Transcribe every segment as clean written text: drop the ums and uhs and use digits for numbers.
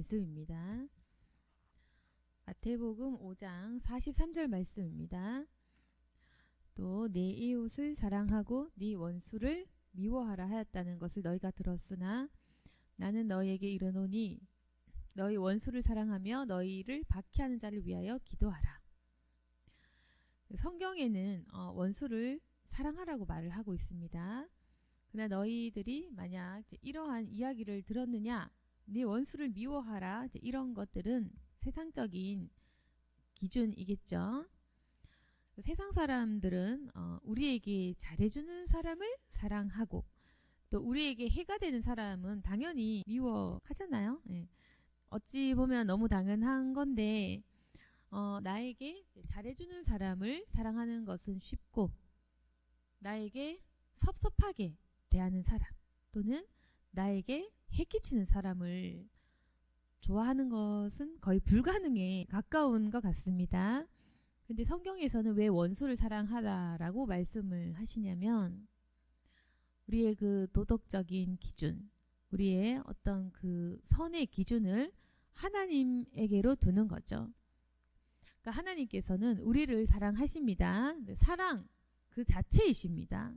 말씀입니다. 마태복음 5장 43절 말씀입니다. 또 내 이웃을 사랑하고 네 원수를 미워하라 하였다는 것을 너희가 들었으나 나는 너희에게 이르노니 너희 원수를 사랑하며 너희를 박해하는 자를 위하여 기도하라. 성경에는 원수를 사랑하라고 말을 하고 있습니다. 그러나 너희들이 만약 이러한 이야기를 들었느냐, 네 원수를 미워하라, 이런 것들은 세상적인 기준이겠죠. 세상 사람들은 우리에게 잘해주는 사람을 사랑하고 또 우리에게 해가 되는 사람은 당연히 미워하잖아요. 예. 어찌 보면 너무 당연한 건데 나에게 잘해주는 사람을 사랑하는 것은 쉽고 나에게 섭섭하게 대하는 사람 또는 나에게 해끼치는 사람을 좋아하는 것은 거의 불가능에 가까운 것 같습니다. 근데 성경에서는 왜 원수를 사랑하라라고 말씀을 하시냐면 우리의 그 도덕적인 기준, 우리의 어떤 그 선의 기준을 하나님에게로 두는 거죠. 그러니까 하나님께서는 우리를 사랑하십니다. 사랑 그 자체이십니다.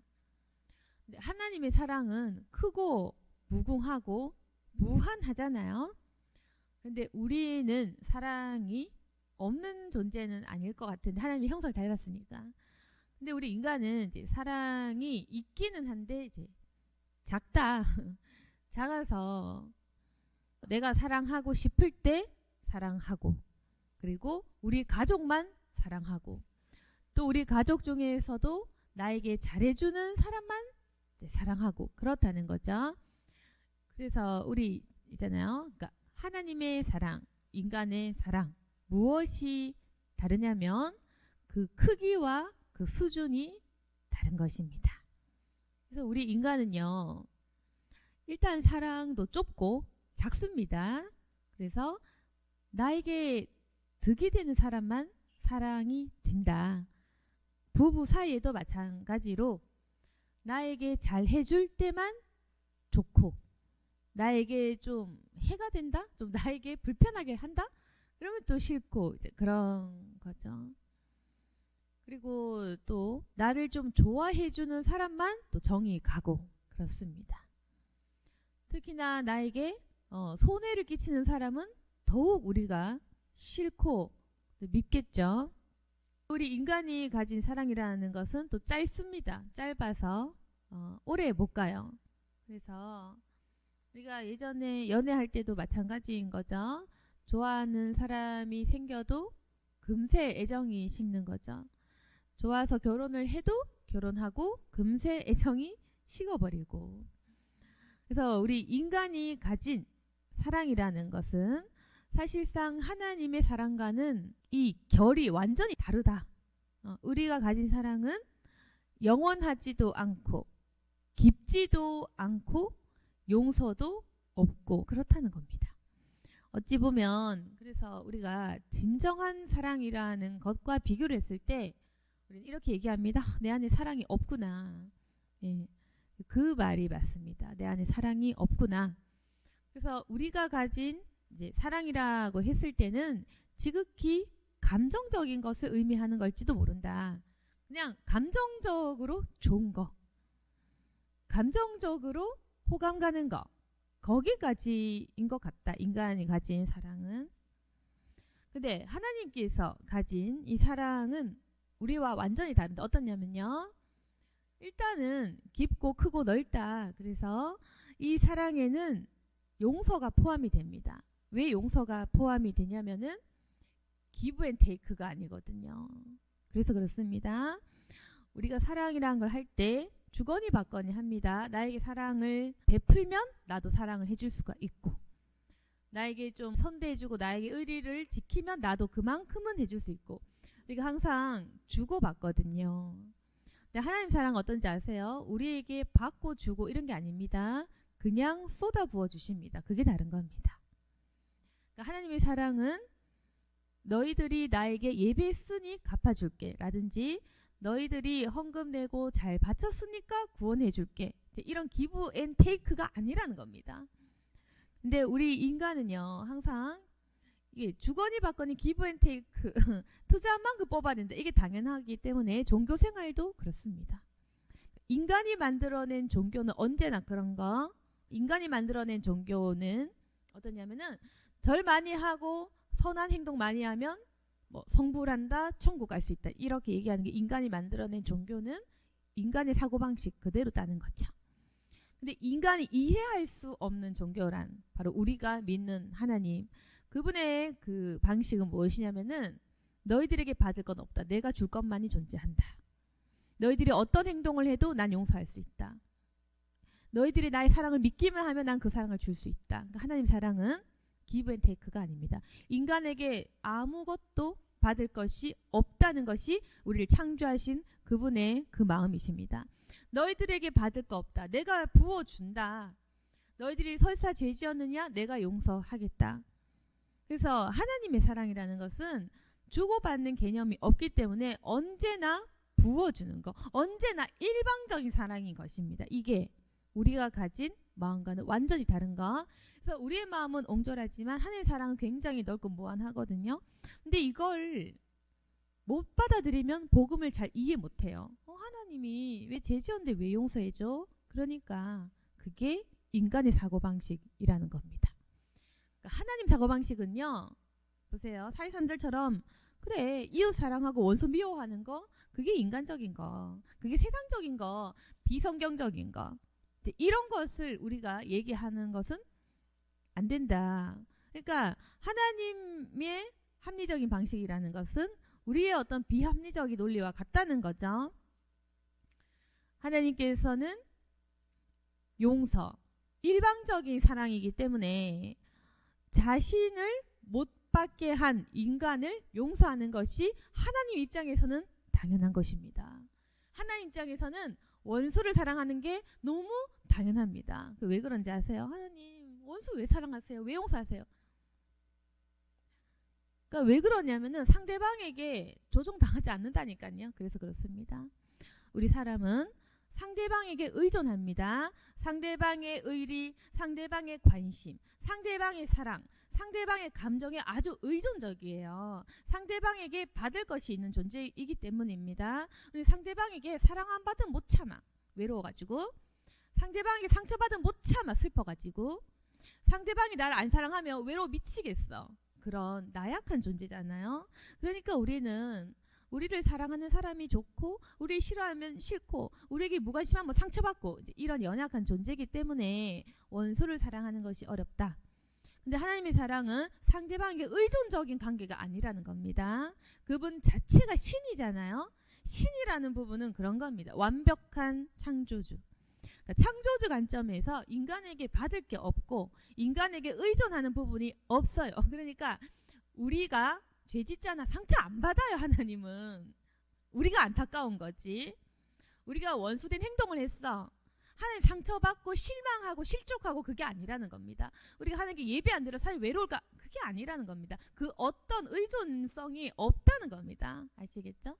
하나님의 사랑은 크고 무궁하고 무한하잖아요. 근데 우리는 사랑이 없는 존재는 아닐 것 같은데 하나님의 형상을 닮았으니까. 근데 우리 인간은 이제 사랑이 있기는 한데 이제 작다. 작아서 내가 사랑하고 싶을 때 사랑하고 그리고 우리 가족만 사랑하고 또 우리 가족 중에서도 나에게 잘해주는 사람만 이제 사랑하고 그렇다는 거죠. 그래서 우리 있잖아요. 그러니까 하나님의 사랑, 인간의 사랑 무엇이 다르냐면 그 크기와 그 수준이 다른 것입니다. 그래서 우리 인간은요. 일단 사랑도 좁고 작습니다. 그래서 나에게 득이 되는 사람만 사랑이 된다. 부부 사이에도 마찬가지로 나에게 잘 해줄 때만 좋고 나에게 좀 해가 된다? 좀 나에게 불편하게 한다? 그러면 또 싫고 이제 그런 거죠. 그리고 또 나를 좀 좋아해 주는 사람만 또 정이 가고 그렇습니다. 특히나 나에게 손해를 끼치는 사람은 더욱 우리가 싫고 밉겠죠. 우리 인간이 가진 사랑이라는 것은 또 짧습니다. 짧아서 오래 못 가요. 그래서 우리가 예전에 연애할 때도 마찬가지인 거죠. 좋아하는 사람이 생겨도 금세 애정이 식는 거죠. 좋아서 결혼을 해도 결혼하고 금세 애정이 식어버리고. 그래서 우리 인간이 가진 사랑이라는 것은 사실상 하나님의 사랑과는 이 결이 완전히 다르다. 우리가 가진 사랑은 영원하지도 않고 깊지도 않고 용서도 없고 그렇다는 겁니다. 어찌 보면 그래서 우리가 진정한 사랑이라는 것과 비교를 했을 때 우리는 이렇게 얘기합니다. 내 안에 사랑이 없구나. 예, 그 말이 맞습니다. 내 안에 사랑이 없구나. 그래서 우리가 가진 이제 사랑이라고 했을 때는 지극히 감정적인 것을 의미하는 걸지도 모른다. 그냥 감정적으로 좋은 거, 감정적으로 호감 가는 거, 거기까지인 것 같다. 인간이 가진 사랑은. 근데 하나님께서 가진 이 사랑은 우리와 완전히 다른데 어떠냐면요. 일단은 깊고 크고 넓다. 그래서 이 사랑에는 용서가 포함이 됩니다. 왜 용서가 포함이 되냐면은 기브 앤 테이크가 아니거든요. 그래서 그렇습니다. 우리가 사랑이라는 걸 할 때 주거니 받거니 합니다. 나에게 사랑을 베풀면 나도 사랑을 해줄 수가 있고 나에게 좀 선대해주고 나에게 의리를 지키면 나도 그만큼은 해줄 수 있고 우리가 항상 주고받거든요. 근데 하나님 사랑은 어떤지 아세요? 우리에게 받고 주고 이런 게 아닙니다. 그냥 쏟아부어 주십니다. 그게 다른 겁니다. 그러니까 하나님의 사랑은 너희들이 나에게 예배했으니 갚아줄게 라든지 너희들이 헌금 내고 잘 바쳤으니까 구원해 줄게 이런 기브 앤 테이크가 아니라는 겁니다. 근데 우리 인간은요 항상 이게 주거니 받거니 기브 앤 테이크 투자한 만큼 뽑아야 된다. 이게 당연하기 때문에 종교 생활도 그렇습니다. 인간이 만들어낸 종교는 언제나 그런 거. 인간이 만들어낸 종교는 어떠냐면은 절 많이 하고 선한 행동 많이 하면 뭐 성불한다, 천국 갈 수 있다. 이렇게 얘기하는 게 인간이 만들어낸 종교는 인간의 사고방식 그대로 따는 거죠. 근데 인간이 이해할 수 없는 종교란 바로 우리가 믿는 하나님. 그분의 그 방식은 무엇이냐면은 너희들에게 받을 건 없다. 내가 줄 것만이 존재한다. 너희들이 어떤 행동을 해도 난 용서할 수 있다. 너희들이 나의 사랑을 믿기만 하면 난 그 사랑을 줄 수 있다. 그러니까 하나님 사랑은 기브 앤 테이크가 아닙니다. 인간에게 아무것도 받을 것이 없다는 것이 우리를 창조하신 그분의 그 마음이십니다. 너희들에게 받을 거 없다. 내가 부어준다. 너희들이 설사 죄 지었느냐? 내가 용서하겠다. 그래서 하나님의 사랑이라는 것은 주고받는 개념이 없기 때문에 언제나 부어주는 거, 언제나 일방적인 사랑인 것입니다. 이게 우리가 가진 마음과는 완전히 다른 거. 그래서 우리의 마음은 옹졸하지만 하나님의 사랑은 굉장히 넓고 무한하거든요. 근데 이걸 못 받아들이면 복음을 잘 이해 못해요. 하나님이 왜 죄 지었는데 왜 용서해줘? 그러니까 그게 인간의 사고방식이라는 겁니다. 그러니까 하나님 사고방식은요. 보세요. 사이사람들처럼 그래 이웃 사랑하고 원수 미워하는 거 그게 인간적인 거. 그게 세상적인 거. 비성경적인 거. 이런 것을 우리가 얘기하는 것은 안 된다. 그러니까 하나님의 합리적인 방식이라는 것은 우리의 어떤 비합리적인 논리와 같다는 거죠. 하나님께서는 용서, 일방적인 사랑이기 때문에 자신을 못 받게 한 인간을 용서하는 것이 하나님 입장에서는 당연한 것입니다. 하나님 입장에서는 원수를 사랑하는 게 너무 당연합니다. 왜 그런지 아세요? 하나님 원수 왜 사랑하세요? 왜 용서하세요? 그러니까 왜 그러냐면은 상대방에게 조종당하지 않는다니까요. 그래서 그렇습니다. 우리 사람은 상대방에게 의존합니다. 상대방의 의리, 상대방의 관심, 상대방의 사랑, 상대방의 감정에 아주 의존적이에요. 상대방에게 받을 것이 있는 존재이기 때문입니다. 우리 상대방에게 사랑 안 받으면 못 참아. 외로워가지고. 상대방에게 상처받으면 못 참아. 슬퍼가지고. 상대방이 나를 안 사랑하면 외로워 미치겠어. 그런 나약한 존재잖아요. 그러니까 우리는 우리를 사랑하는 사람이 좋고 우리 싫어하면 싫고 우리에게 무관심하면 상처받고 이제 이런 연약한 존재이기 때문에 원수를 사랑하는 것이 어렵다. 근데 하나님의 사랑은 상대방에게 의존적인 관계가 아니라는 겁니다. 그분 자체가 신이잖아요. 신이라는 부분은 그런 겁니다. 완벽한 창조주. 그러니까 창조주 관점에서 인간에게 받을 게 없고 인간에게 의존하는 부분이 없어요. 그러니까 우리가 죄 짓잖아. 상처 안 받아요. 하나님은. 우리가 안타까운 거지. 우리가 원수된 행동을 했어. 하나님 상처받고 실망하고 실족하고 그게 아니라는 겁니다. 우리가 하나님께 예배 안 드려 사실 외로울까? 그게 아니라는 겁니다. 그 어떤 의존성이 없다는 겁니다. 아시겠죠?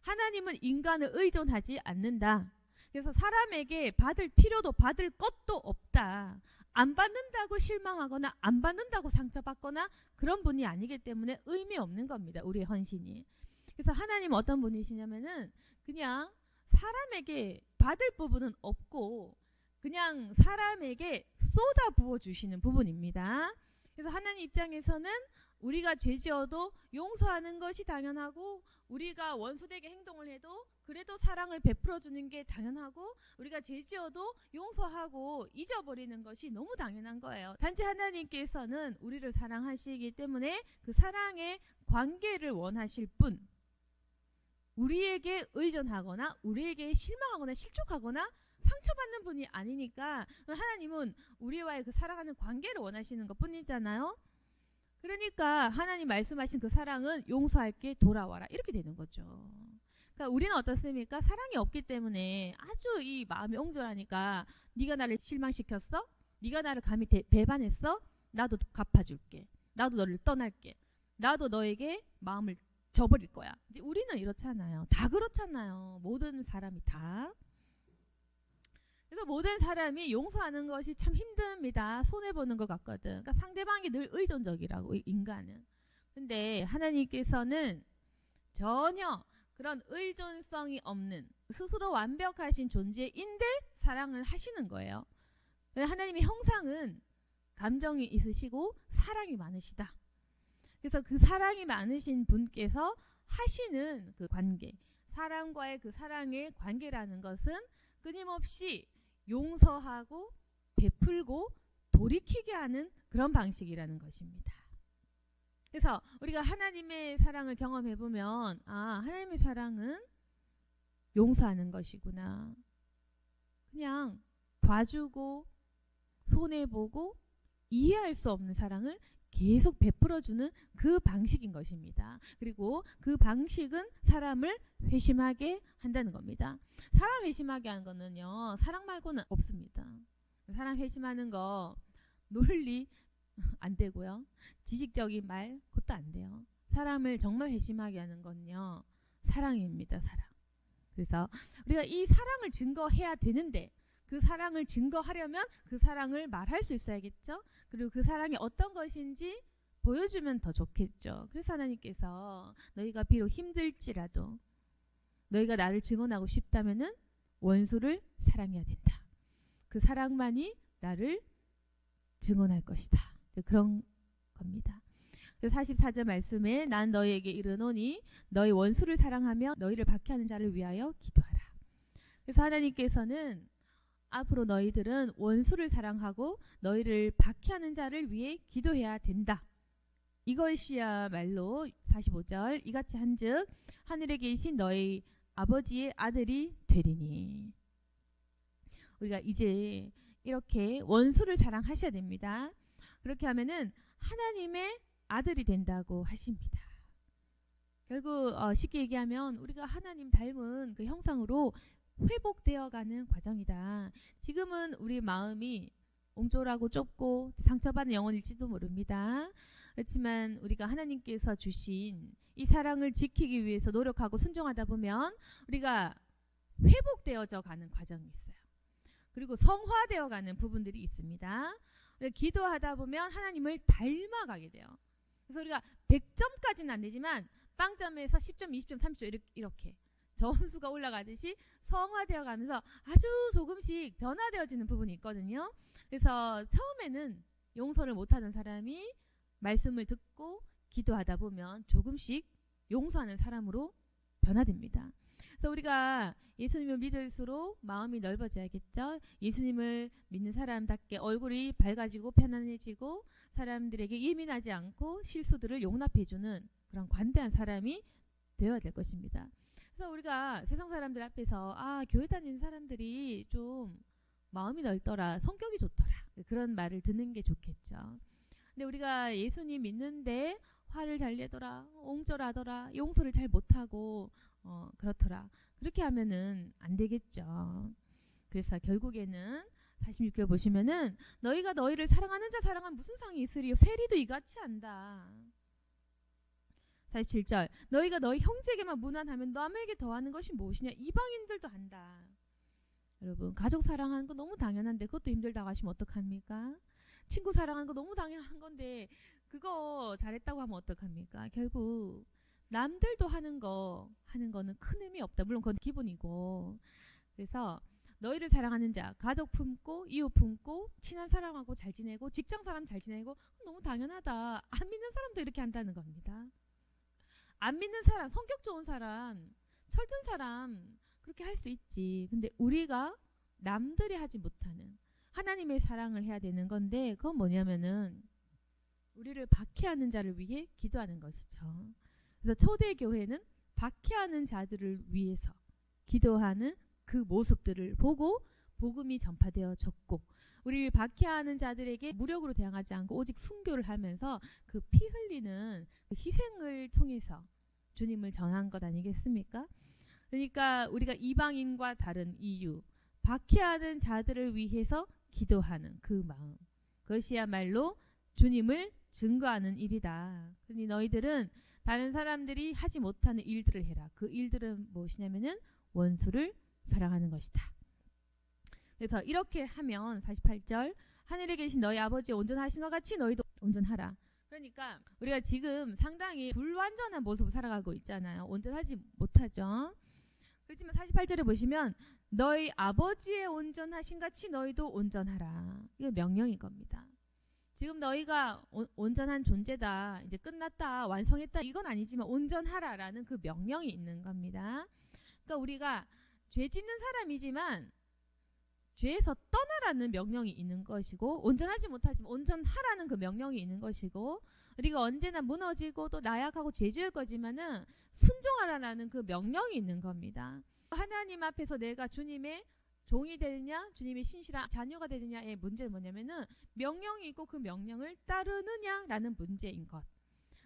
하나님은 인간을 의존하지 않는다. 그래서 사람에게 받을 필요도 받을 것도 없다. 안 받는다고 실망하거나 안 받는다고 상처받거나 그런 분이 아니기 때문에 의미 없는 겁니다. 우리의 헌신이. 그래서 하나님은 어떤 분이시냐면은 그냥 사람에게 받을 부분은 없고 그냥 사람에게 쏟아 부어주시는 부분입니다. 그래서 하나님 입장에서는 우리가 죄 지어도 용서하는 것이 당연하고 우리가 원수되게 행동을 해도 그래도 사랑을 베풀어주는 게 당연하고 우리가 죄 지어도 용서하고 잊어버리는 것이 너무 당연한 거예요. 단지 하나님께서는 우리를 사랑하시기 때문에 그 사랑의 관계를 원하실 뿐 우리에게 의존하거나 우리에게 실망하거나 실족하거나 상처받는 분이 아니니까 하나님은 우리와의 그 사랑하는 관계를 원하시는 것 뿐이잖아요. 그러니까 하나님 말씀하신 그 사랑은 용서할게 돌아와라 이렇게 되는 거죠. 그러니까 우리는 어떻습니까? 사랑이 없기 때문에 아주 이 마음이 옹졸하니까 네가 나를 실망시켰어? 네가 나를 감히 배반했어? 나도 갚아줄게. 나도 너를 떠날게. 나도 너에게 마음을 저버릴 거야. 이제 우리는 이렇잖아요. 다 그렇잖아요. 모든 사람이 다. 그래서 모든 사람이 용서하는 것이 참 힘듭니다. 손해보는 것 같거든. 그러니까 상대방이 늘 의존적이라고, 인간은. 근데 하나님께서는 전혀 그런 의존성이 없는 스스로 완벽하신 존재인데 사랑을 하시는 거예요. 하나님의 형상은 감정이 있으시고 사랑이 많으시다. 그래서 그 사랑이 많으신 분께서 하시는 그 관계, 사람과의 그 사랑의 관계라는 것은 끊임없이 용서하고 베풀고 돌이키게 하는 그런 방식이라는 것입니다. 그래서 우리가 하나님의 사랑을 경험해 보면 하나님의 사랑은 용서하는 것이구나. 그냥 봐주고 손해보고 이해할 수 없는 사랑을 계속 베풀어주는 그 방식인 것입니다. 그리고 그 방식은 사람을 회심하게 한다는 겁니다. 사람 회심하게 하는 거는요, 사랑 말고는 없습니다. 사람 회심하는 거 논리 안 되고요. 지식적인 말 그것도 안 돼요. 사람을 정말 회심하게 하는 건요, 사랑입니다. 사랑. 그래서 우리가 이 사랑을 증거해야 되는데 그 사랑을 증거하려면 그 사랑을 말할 수 있어야겠죠. 그리고 그 사랑이 어떤 것인지 보여주면 더 좋겠죠. 그래서 하나님께서 너희가 비록 힘들지라도 너희가 나를 증언하고 싶다면은 원수를 사랑해야 된다. 그 사랑만이 나를 증언할 것이다. 그런 겁니다. 44절 말씀에 난 너희에게 이르노니 너희 원수를 사랑하며 너희를 박해하는 자를 위하여 기도하라. 그래서 하나님께서는 앞으로 너희들은 원수를 사랑하고 너희를 박해하는 자를 위해 기도해야 된다. 이것이야말로 45절 이같이 한즉 하늘에 계신 너희 아버지의 아들이 되리니. 우리가 이제 이렇게 원수를 사랑하셔야 됩니다. 그렇게 하면은 하나님의 아들이 된다고 하십니다. 결국 쉽게 얘기하면 우리가 하나님 닮은 그 형상으로 회복되어가는 과정이다. 지금은 우리 마음이 옹졸하고 좁고 상처받은 영혼일지도 모릅니다. 그렇지만 우리가 하나님께서 주신 이 사랑을 지키기 위해서 노력하고 순종하다 보면 우리가 회복되어져 가는 과정이 있어요. 그리고 성화되어 가는 부분들이 있습니다. 우리가 기도하다 보면 하나님을 닮아가게 돼요. 그래서 우리가 100점까지는 안 되지만 빵점에서 10점, 20점, 30점 이렇게 점수가 올라가듯이 성화되어 가면서 아주 조금씩 변화되어지는 부분이 있거든요. 그래서 처음에는 용서를 못하는 사람이 말씀을 듣고 기도하다 보면 조금씩 용서하는 사람으로 변화됩니다. 그래서 우리가 예수님을 믿을수록 마음이 넓어져야겠죠. 예수님을 믿는 사람답게 얼굴이 밝아지고 편안해지고 사람들에게 예민하지 않고 실수들을 용납해주는 그런 관대한 사람이 되어야 될 것입니다. 그래서 우리가 세상 사람들 앞에서 교회 다니는 사람들이 좀 마음이 넓더라, 성격이 좋더라, 그런 말을 듣는 게 좋겠죠. 근데 우리가 예수님 믿는데 화를 잘 내더라, 옹졸하더라, 용서를 잘 못하고 그렇더라, 그렇게 하면은 안 되겠죠. 그래서 결국에는 46절 보시면은 너희가 너희를 사랑하는 자 사랑한 무슨 상이 있으리요 세리도 이같이 한다. 47절 너희가 너희 형제에게만 무난하면 남에게 더하는 것이 무엇이냐 이방인들도 한다. 여러분 가족 사랑하는 거 너무 당연한데 그것도 힘들다고 하시면 어떡합니까? 친구 사랑하는 거 너무 당연한 건데 그거 잘했다고 하면 어떡합니까? 결국 남들도 하는 거는 큰 의미 없다. 물론 그건 기본이고. 그래서 너희를 사랑하는 자, 가족 품고 이웃 품고 친한 사람하고 잘 지내고 직장 사람 잘 지내고 너무 당연하다. 안 믿는 사람도 이렇게 한다는 겁니다. 안 믿는 사람, 성격 좋은 사람, 철든 사람 그렇게 할 수 있지. 근데 우리가 남들이 하지 못하는 하나님의 사랑을 해야 되는 건데 그건 뭐냐면은 우리를 박해하는 자를 위해 기도하는 것이죠. 그래서 초대교회는 박해하는 자들을 위해서 기도하는 그 모습들을 보고 복음이 전파되어졌고 우리를 박해하는 자들에게 무력으로 대항하지 않고 오직 순교를 하면서 그 피 흘리는 그 희생을 통해서 주님을 전한 것 아니겠습니까? 그러니까 우리가 이방인과 다른 이유 박해하는 자들을 위해서 기도하는 그 마음 그것이야말로 주님을 증거하는 일이다. 그러니 너희들은 다른 사람들이 하지 못하는 일들을 해라. 그 일들은 무엇이냐면은 원수를 사랑하는 것이다. 그래서 이렇게 하면 48절 하늘에 계신 너희 아버지 온전하신 것 같이 너희도 온전하라. 그러니까 우리가 지금 상당히 불완전한 모습을 살아가고 있잖아요. 온전하지 못하죠. 그렇지만 48절에 보시면 너희 아버지의 온전하신 같이 너희도 온전하라. 이거 명령인 겁니다. 지금 너희가 온전한 존재다. 이제 끝났다. 완성했다. 이건 아니지만 온전하라라는 그 명령이 있는 겁니다. 그러니까 우리가 죄 짓는 사람이지만 죄에서 떠나라는 명령이 있는 것이고 온전하지 못하지만 온전하라는 그 명령이 있는 것이고 우리가 언제나 무너지고 또 나약하고 죄 지을 거지만은 순종하라는 그 명령이 있는 겁니다. 하나님 앞에서 내가 주님의 종이 되느냐 주님의 신실한 자녀가 되느냐의 문제는 뭐냐면은 명령이 있고 그 명령을 따르느냐라는 문제인 것.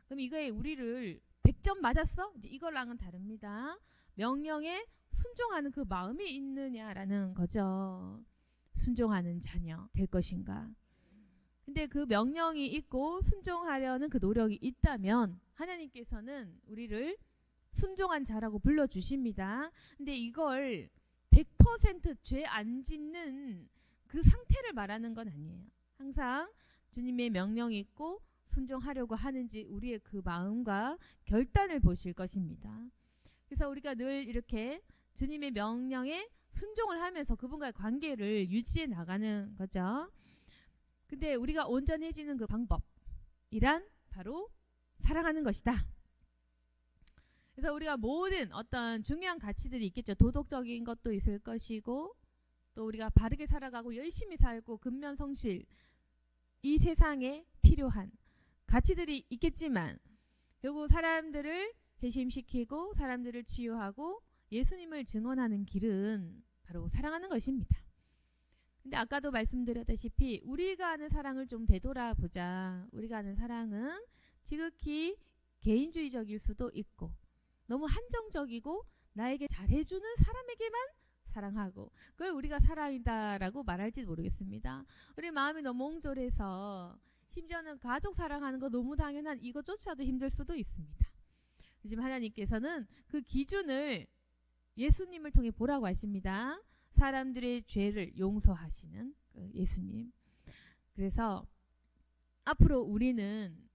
그럼 이거에 우리를 100점 맞았어? 이제 이거랑은 다릅니다. 명령에 순종하는 그 마음이 있느냐라는 거죠. 순종하는 자녀 될 것인가. 근데 그 명령이 있고 순종하려는 그 노력이 있다면 하나님께서는 우리를 순종한 자라고 불러주십니다. 근데 이걸 100% 죄 안 짓는 그 상태를 말하는 건 아니에요. 항상 주님의 명령이 있고 순종하려고 하는지 우리의 그 마음과 결단을 보실 것입니다. 그래서 우리가 늘 이렇게 주님의 명령에 순종을 하면서 그분과의 관계를 유지해 나가는 거죠. 근데 우리가 온전해지는 그 방법이란 바로 사랑하는 것이다. 그래서 우리가 모든 어떤 중요한 가치들이 있겠죠. 도덕적인 것도 있을 것이고 또 우리가 바르게 살아가고 열심히 살고 근면성실 이 세상에 필요한 가치들이 있겠지만 결국 사람들을 회심시키고 사람들을 치유하고 예수님을 증언하는 길은 바로 사랑하는 것입니다. 근데 아까도 말씀드렸다시피 우리가 아는 사랑을 좀 되돌아보자. 우리가 아는 사랑은 지극히 개인주의적일 수도 있고 너무 한정적이고 나에게 잘해주는 사람에게만 사랑하고 그걸 우리가 사랑이다라고 말할지 모르겠습니다. 우리 마음이 너무 옹졸해서 심지어는 가족 사랑하는 거 너무 당연한 이것조차도 힘들 수도 있습니다. 하지만 하나님께서는 그 기준을 예수님을 통해 보라고 하십니다. 사람들의 죄를 용서하시는 그 예수님. 그래서 앞으로 우리는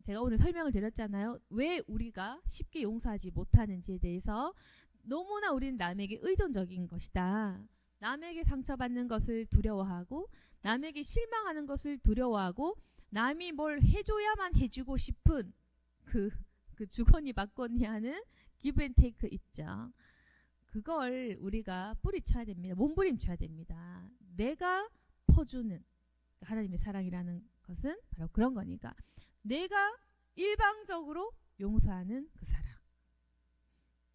제가 오늘 설명을 드렸잖아요. 왜 우리가 쉽게 용서하지 못하는지에 대해서 너무나 우리는 남에게 의존적인 것이다. 남에게 상처받는 것을 두려워하고 남에게 실망하는 것을 두려워하고 남이 뭘 해줘야만 해주고 싶은 그 주거니 받거니 하는 give and take 있죠. 그걸 우리가 뿌리쳐야 됩니다. 몸부림쳐야 됩니다. 내가 퍼주는 하나님의 사랑이라는 것은 바로 그런 거니까 내가 일방적으로 용서하는 그 사랑.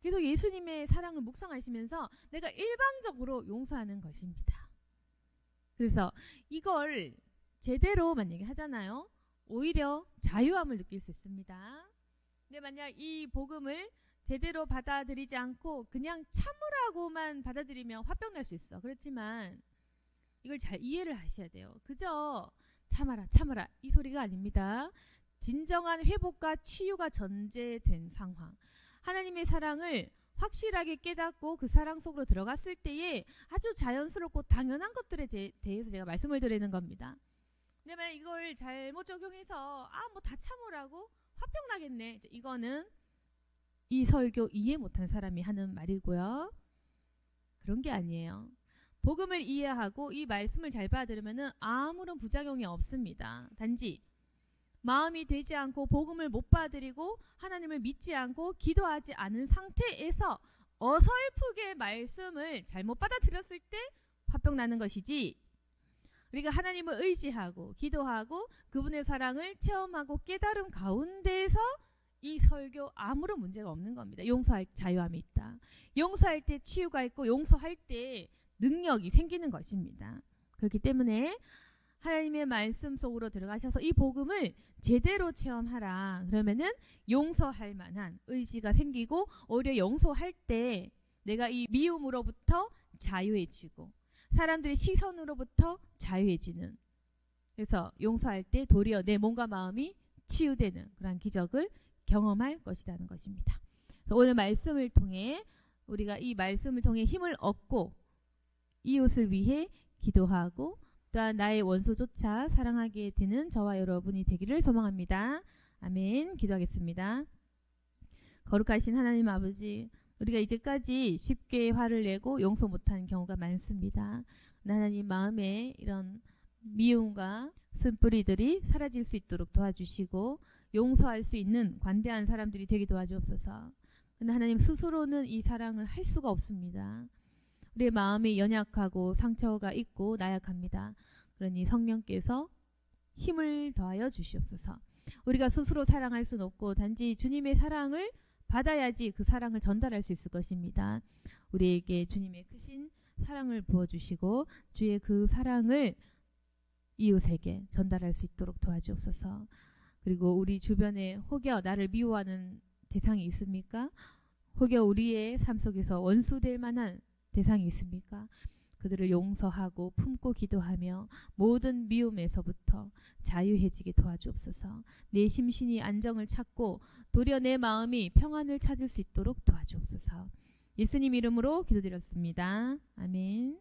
계속 예수님의 사랑을 묵상하시면서 내가 일방적으로 용서하는 것입니다. 그래서 이걸 제대로 만약에 하잖아요. 오히려 자유함을 느낄 수 있습니다. 근데 만약 이 복음을 제대로 받아들이지 않고 그냥 참으라고만 받아들이면 화병 날 수 있어. 그렇지만 이걸 잘 이해를 하셔야 돼요. 그저 참아라 참아라 이 소리가 아닙니다. 진정한 회복과 치유가 전제된 상황. 하나님의 사랑을 확실하게 깨닫고 그 사랑 속으로 들어갔을 때에 아주 자연스럽고 당연한 것들에 대해서 제가 말씀을 드리는 겁니다. 근데 만약 이걸 잘못 적용해서 뭐 다 참으라고 화병 나겠네. 이거는 이 설교 이해 못한 사람이 하는 말이고요. 그런 게 아니에요. 복음을 이해하고 이 말씀을 잘 받아들으면 아무런 부작용이 없습니다. 단지 마음이 되지 않고 복음을 못 받아들이고 하나님을 믿지 않고 기도하지 않은 상태에서 어설프게 말씀을 잘못 받아들였을 때 화병 나는 것이지, 우리가 하나님을 의지하고 기도하고 그분의 사랑을 체험하고 깨달음 가운데에서 이 설교 아무런 문제가 없는 겁니다. 용서할 자유함이 있다. 용서할 때 치유가 있고 용서할 때 능력이 생기는 것입니다. 그렇기 때문에 하나님의 말씀 속으로 들어가셔서 이 복음을 제대로 체험하라. 그러면은 용서할 만한 의지가 생기고 오히려 용서할 때 내가 이 미움으로부터 자유해지고 사람들의 시선으로부터 자유해지는, 그래서 용서할 때 도리어 내 몸과 마음이 치유되는 그런 기적을 경험할 것이라는 것입니다. 오늘 말씀을 통해 우리가 이 말씀을 통해 힘을 얻고 이웃을 위해 기도하고 또한 나의 원수조차 사랑하게 되는 저와 여러분이 되기를 소망합니다. 아멘. 기도하겠습니다. 거룩하신 하나님 아버지, 우리가 이제까지 쉽게 화를 내고 용서 못한 경우가 많습니다. 하나님 마음에 이런 미움과 쓴뿌리들이 사라질 수 있도록 도와주시고 용서할 수 있는 관대한 사람들이 되게 도와주옵소서. 그런데 하나님 스스로는 이 사랑을 할 수가 없습니다. 우리의 마음이 연약하고 상처가 있고 나약합니다. 그러니 성령께서 힘을 더하여 주시옵소서. 우리가 스스로 사랑할 수는 없고 단지 주님의 사랑을 받아야지 그 사랑을 전달할 수 있을 것입니다. 우리에게 주님의 크신 사랑을 부어주시고 주의 그 사랑을 이웃에게 전달할 수 있도록 도와주옵소서. 그리고 우리 주변에 혹여 나를 미워하는 대상이 있습니까? 혹여 우리의 삶 속에서 원수될 만한 대상이 있습니까? 그들을 용서하고 품고 기도하며 모든 미움에서부터 자유해지게 도와주옵소서. 내 심신이 안정을 찾고 도리어 내 마음이 평안을 찾을 수 있도록 도와주옵소서. 예수님 이름으로 기도드렸습니다. 아멘.